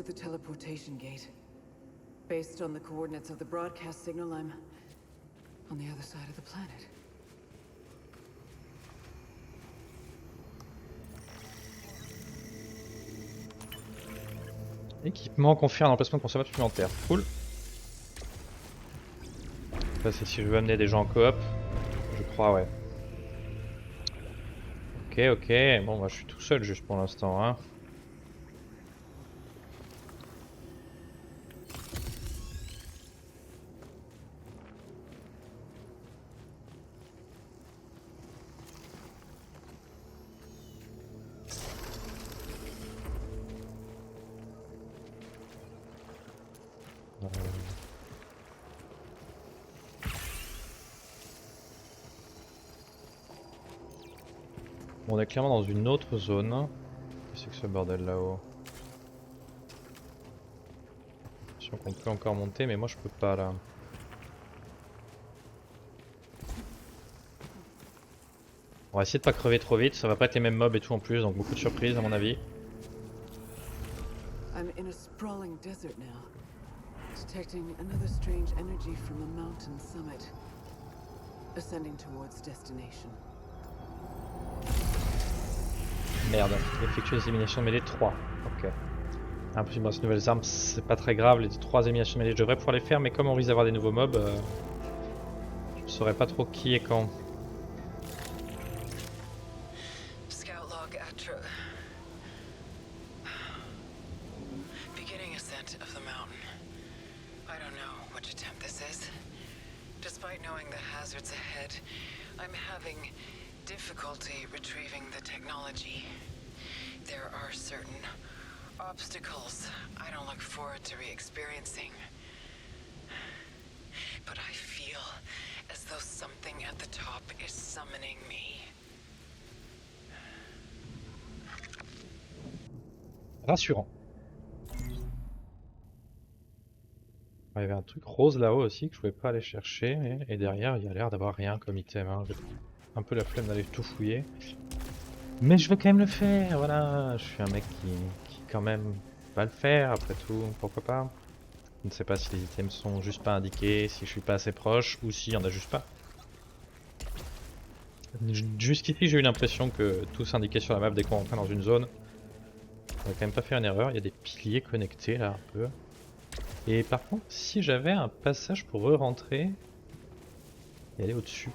the teleportation gate. Based on the coordinates of the broadcast signal, I'm on the other side of the planet. Équipement confirme l'emplacement de conservateur supplémentaire. Cool. Ça c'est si je veux amener des gens en coop. Je crois, ouais. Ok. Bon, moi je suis tout seul juste pour l'instant, hein. Bon, on est clairement dans une autre zone. Qu'est-ce que c'est que ce bordel là-haut? Je qu'on peut encore monter, mais moi je peux pas là. On va essayer de pas crever trop vite, ça va pas être les mêmes mobs et tout en plus, donc beaucoup de surprises à mon avis. I'm in a sprawling desert now, detecting another strange energy from a mountain summit, ascending towards destination. Merde, effectuer les éliminations de mêlée 3. Ok. Impossible dans ces nouvelles armes, c'est pas très grave, les 3 éliminations de mêlée je devrais pouvoir les faire, mais comme on risque d'avoir des nouveaux mobs, je saurais pas trop qui et quand. Scout log Atra. Beginning ascent of the mountain. I don't know which attempt this is. Despite knowing the hazards ahead, I'm having difficulty retrieving the technology. There are certain obstacles I don't look forward to re-experiencing. But I feel as though something at the top is summoning me. Rassurant. Il y avait un truc rose là-haut aussi que je pouvais pas aller chercher, et derrière il y a l'air d'avoir rien comme item, hein. J'ai un peu la flemme d'aller tout fouiller. Mais je vais quand même le faire, voilà. Je suis un mec qui quand même va le faire, après tout, pourquoi pas. Je ne sais pas si les items sont juste pas indiqués, si je suis pas assez proche, ou s'il y en a juste pas. Jusqu'ici j'ai eu l'impression que tout s'indiquait sur la map dès qu'on rentrait dans une zone. On va quand même pas faire une erreur, il y a des piliers connectés là un peu. Et par contre, si j'avais un passage pour re-rentrer et aller au-dessus.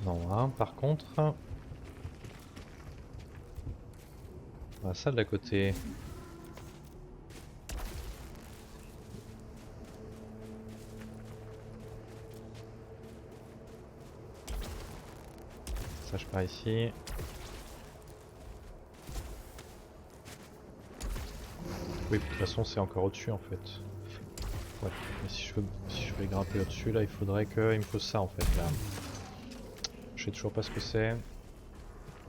Non, hein, par contre... La salle d'à côté. Ça, je pars ici. Oui, de toute façon, c'est encore au-dessus en fait. Ouais, mais si je veux grimper au-dessus, là, il faudrait que... Il me faut ça en fait, là. Je sais toujours pas ce que c'est.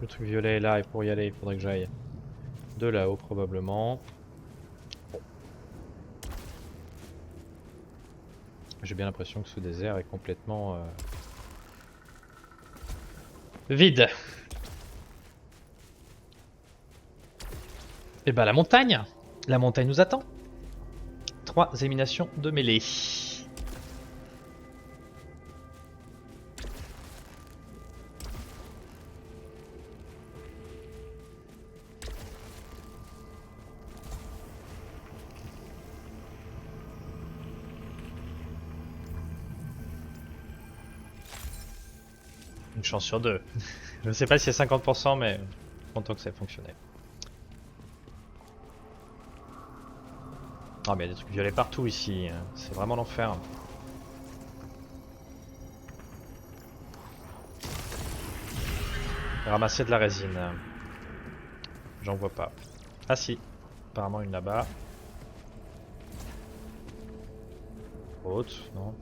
Le truc violet est là, et pour y aller, il faudrait que j'aille de là-haut probablement. Bon. J'ai bien l'impression que ce désert est complètement vide. Et bah la montagne! La montagne nous attend. 3 éliminations de mêlée. Une chance sur 2. Je ne sais pas si c'est 50%, mais content que ça ait fonctionné. Ah mais il y a des trucs violets partout ici, c'est vraiment l'enfer. Ramasser de la résine. J'en vois pas. Ah si, apparemment une là-bas. Haute, non.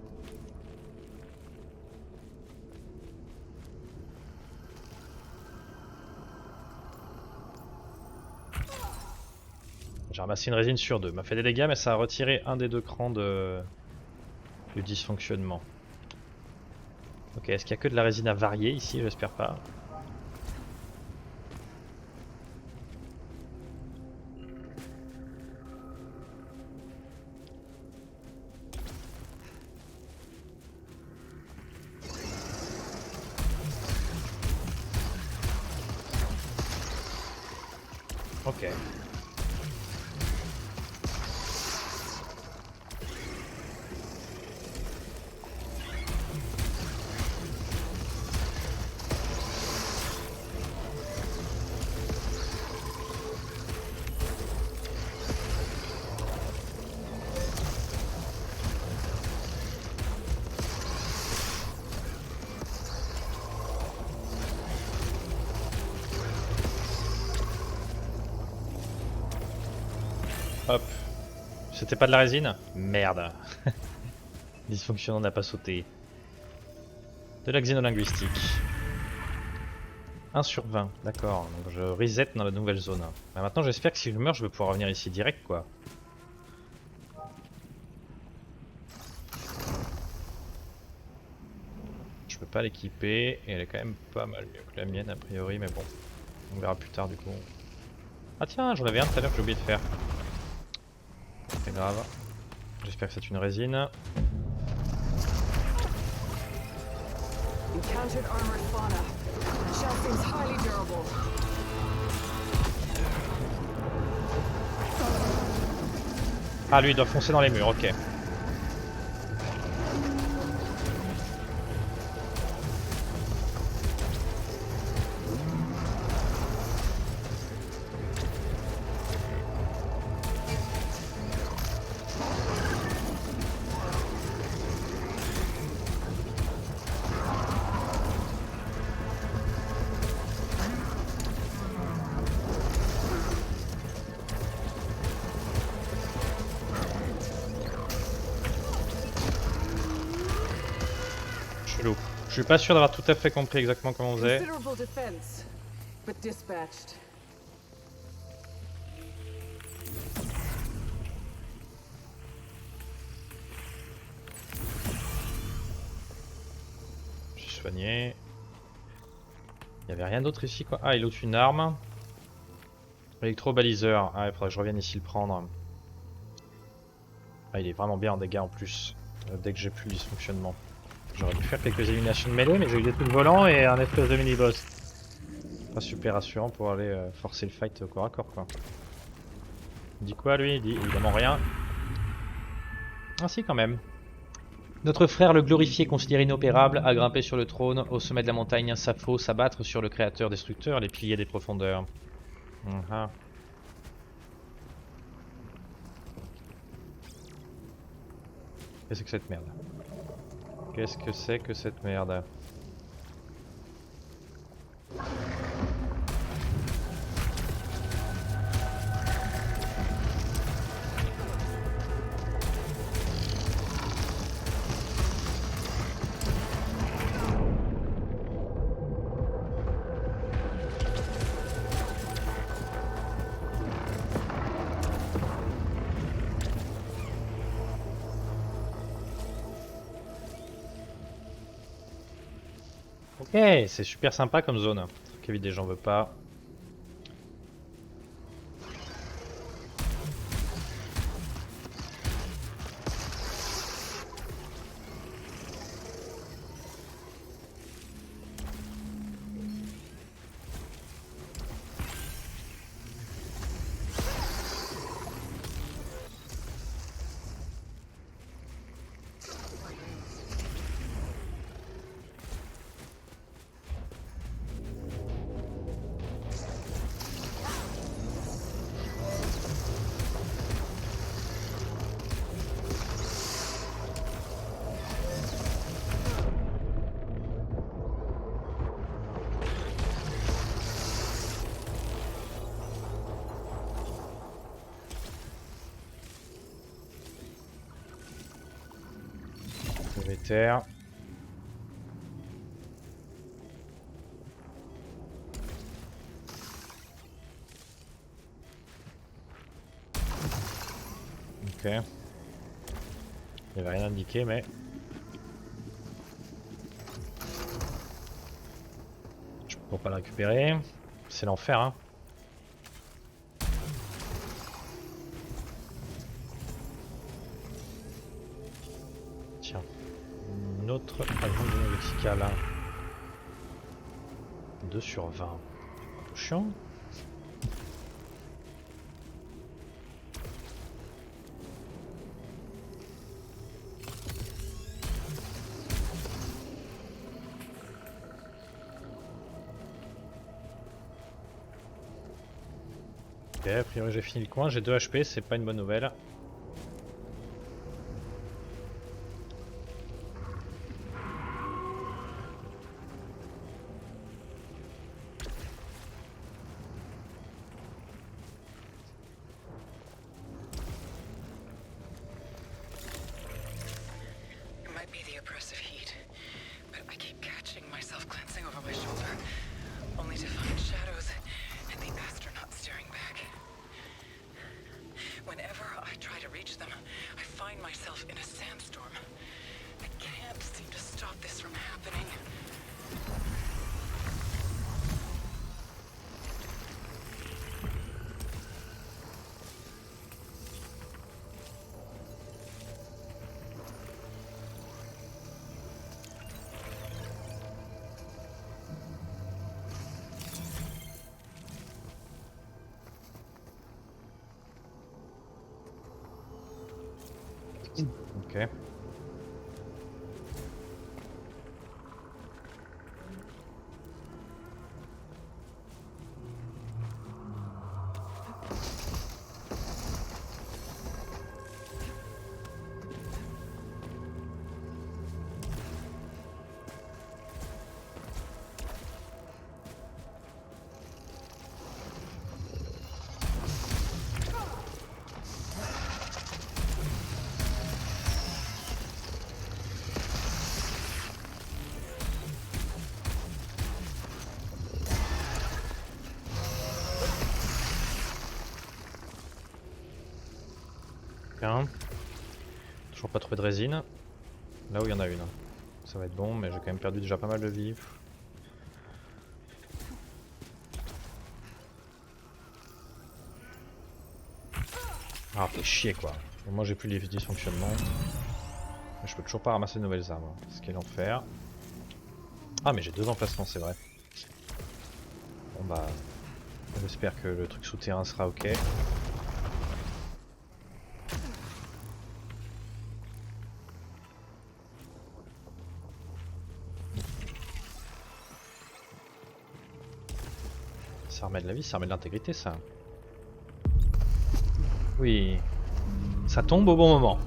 J'ai ramassé une résine sur 2. M'a fait des dégâts, mais ça a retiré un des 2 crans de dysfonctionnement. Ok, est-ce qu'il y a que de la résine à varier ici? J'espère pas. Ok. Hop. C'était pas de la résine? Merde. Dysfonctionnant n'a pas sauté. De la xénolinguistique. 1 sur 20, d'accord. Donc je reset dans la nouvelle zone. Bah maintenant j'espère que si je meurs je vais pouvoir revenir ici direct quoi. Je peux pas l'équiper et elle est quand même pas mal mieux que la mienne a priori mais bon. On verra plus tard du coup. Ah tiens, j'en avais un tout à l'heure que j'ai oublié de faire. C'est grave. J'espère que c'est une résine. Encountered armored fauna. Shell seems highly durable. Ah lui il doit foncer dans les murs, ok. Chelou. Je suis pas sûr d'avoir tout à fait compris exactement comment on faisait. Considerable defense, but dispatched. J'ai soigné. Il y avait rien d'autre ici quoi. Ah il ôte une arme. Électro-baliseur. Ah il faudrait que je revienne ici le prendre. Ah il est vraiment bien en dégâts en plus. Dès que j'ai plus le dysfonctionnement. J'aurais pu faire quelques éliminations de mêlée mais j'ai eu des trucs volants et un espèce de mini-boss. Pas super rassurant pour aller forcer le fight au corps à corps quoi. Il dit quoi lui? Il dit évidemment rien. Ah si quand même. Notre frère le glorifié, considéré inopérable, a grimpé sur le trône, au sommet de la montagne Sappho, s'abattre sur le créateur destructeur, les piliers des profondeurs. Qu'est-ce que cette merde? Qu'est-ce que c'est que cette merde? Ok, c'est super sympa comme zone. Truc évite j'en veux pas. Terre. Ok. Il n'y avait rien indiqué mais... Pour pas le récupérer. C'est l'enfer, hein. Tiens. Une autre avion de lexical. 2 sur 20. Un peu chiant. Ok, a priori j'ai fini le coin, j'ai 2 HP, c'est pas une bonne nouvelle. It might be the oppressive heat, but I keep catching myself glancing over my shoulder, only to find shadows and the astronaut staring back. Whenever I try to reach them, I find myself in a sandstorm. I can't seem to stop this from happening. Ok. Bien. Toujours pas trouvé de résine. Là où il y en a une. Ça va être bon, mais j'ai quand même perdu déjà pas mal de vie. Ah, fait chier quoi. Moi j'ai plus les dysfonctionnements. Mais je peux toujours pas ramasser de nouvelles armes. Ce qui est l'enfer. Ah, mais j'ai 2 emplacements, c'est vrai. Bon bah. J'espère que le truc souterrain sera ok. Ça remet de la vie, ça remet de l'intégrité ça. Oui. Ça tombe au bon moment.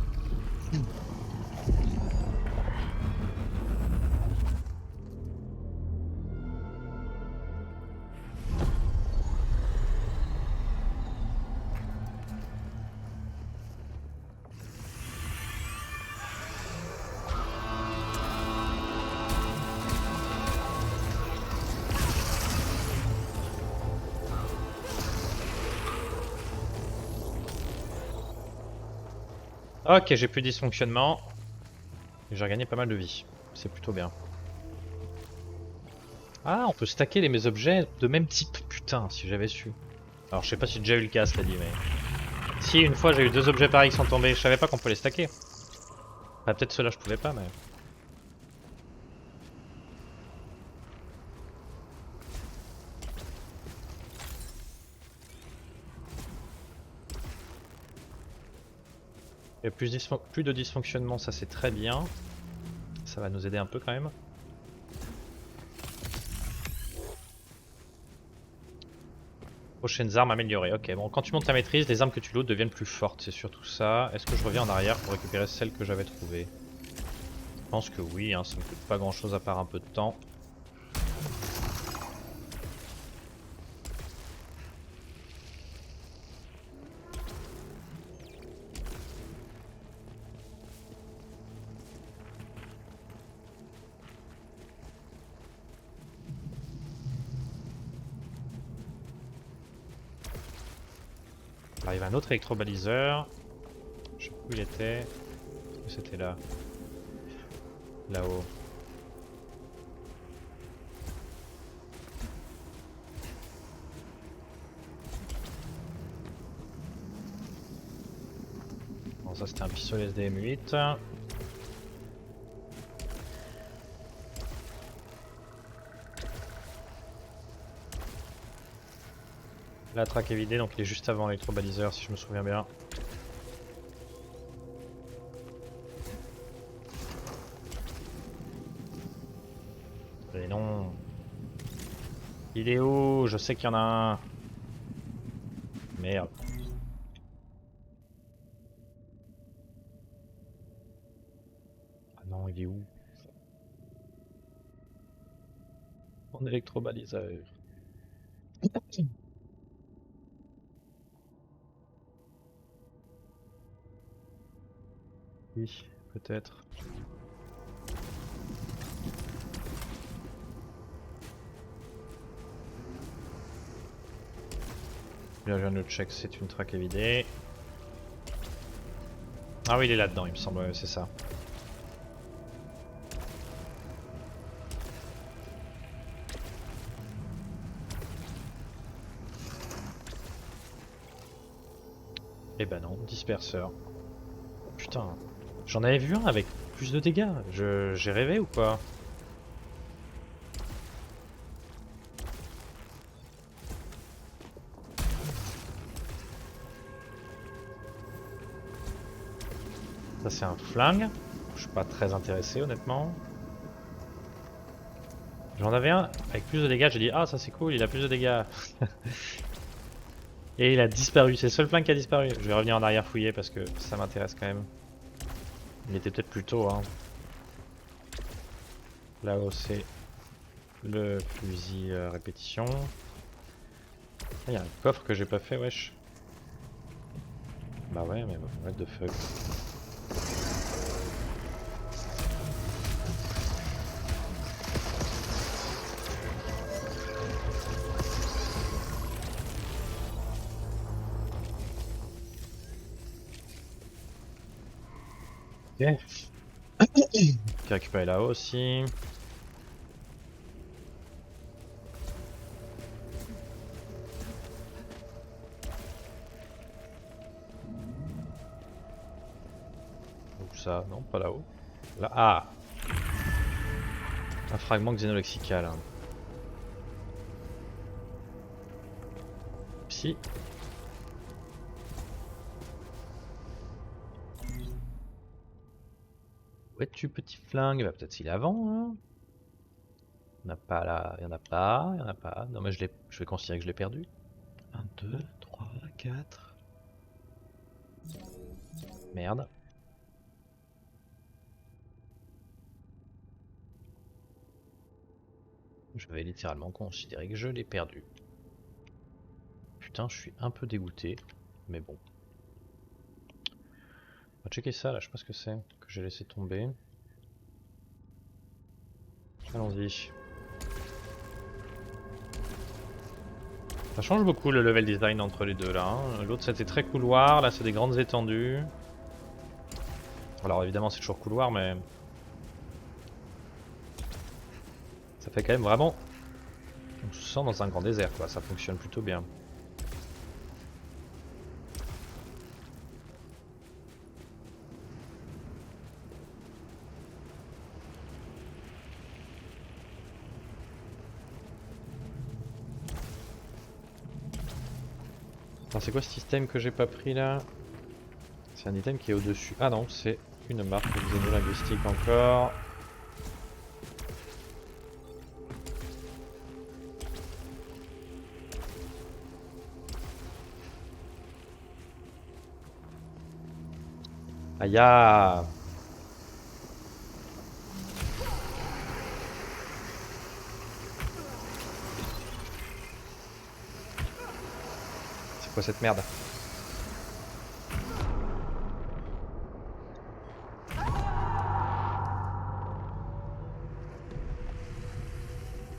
Ok, j'ai plus de dysfonctionnement. Et j'ai regagné pas mal de vie. C'est plutôt bien. Ah, on peut stacker mes objets de même type. Putain, si j'avais su. Alors, je sais pas si j'ai déjà eu le cas, cela dit, mais... Si, une fois, j'ai eu 2 objets pareils qui sont tombés. Je savais pas qu'on peut les stacker. Enfin, peut-être ceux-là, je pouvais pas, mais... Et plus de dysfonctionnement, ça c'est très bien. Ça va nous aider un peu quand même. Prochaines armes améliorées. Ok, bon, quand tu montes ta maîtrise, les armes que tu lootes deviennent plus fortes. C'est surtout ça. Est-ce que je reviens en arrière pour récupérer celles que j'avais trouvées? Je pense que oui, hein, ça me coûte pas grand chose à part un peu de temps. Arrive un autre électrobaliseur. Je sais plus où il était. Est-ce que c'était là? Là-haut. ça c'était un pistolet SDM8. La traque est vidée, donc il est juste avant l'électrobaliseur si je me souviens bien. Mais non. Il est où? Je sais qu'il y en a un. Merde. Ah non, il est où? Mon électrobaliseur. Oui, peut-être. Bien, je viens de le check, c'est une traque évidée. Ah oui, il est là-dedans, il me semble, ouais, c'est ça. Eh ben non, disperseur. Putain, j'en avais vu un avec plus de dégâts. J'ai rêvé ou quoi? Ça c'est un flingue. Je suis pas très intéressé honnêtement. J'en avais un avec plus de dégâts, j'ai dit ah ça c'est cool, il a plus de dégâts. Et il a disparu, c'est le seul flingue qui a disparu. Je vais revenir en arrière fouiller parce que ça m'intéresse quand même. Il était peut-être plus tôt hein. Là-haut c'est le fusil répétition. Ah, il y a un coffre que j'ai pas fait wesh. Bah ouais mais what the fuck. Ok. Qui a récupéré là-haut aussi. Où ça? Non, pas là-haut. Là, ah! Un fragment xénolexical. Hein. Psy. Où es-tu, petit flingue? Bah, peut-être s'il est avant. Hein. Il n'y en a pas là. Il n'y en a pas. Il n'y en a pas. Non, mais je vais considérer que je l'ai perdu. 1, 2, 3, 4. Merde. Je vais littéralement considérer que je l'ai perdu. Putain, je suis un peu dégoûté. Mais bon. On va checker ça là, je sais pas ce que c'est. Que j'ai laissé tomber. Allons-y. Ça change beaucoup le level design entre les deux là. Hein. L'autre c'était très couloir, là c'est des grandes étendues. Alors évidemment c'est toujours couloir mais... Ça fait quand même vraiment... On se sent dans un grand désert quoi, ça fonctionne plutôt bien. Alors c'est quoi ce système que j'ai pas pris là? C'est un item qui est au-dessus. Ah non, c'est une marque xénolinguistique encore. Aïe ah. C'est quoi cette merde?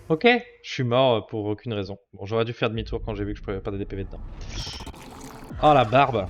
Ok, je suis mort pour aucune raison. Bon, j'aurais dû faire demi-tour quand j'ai vu que je pouvais pas des PV dedans. Oh la barbe!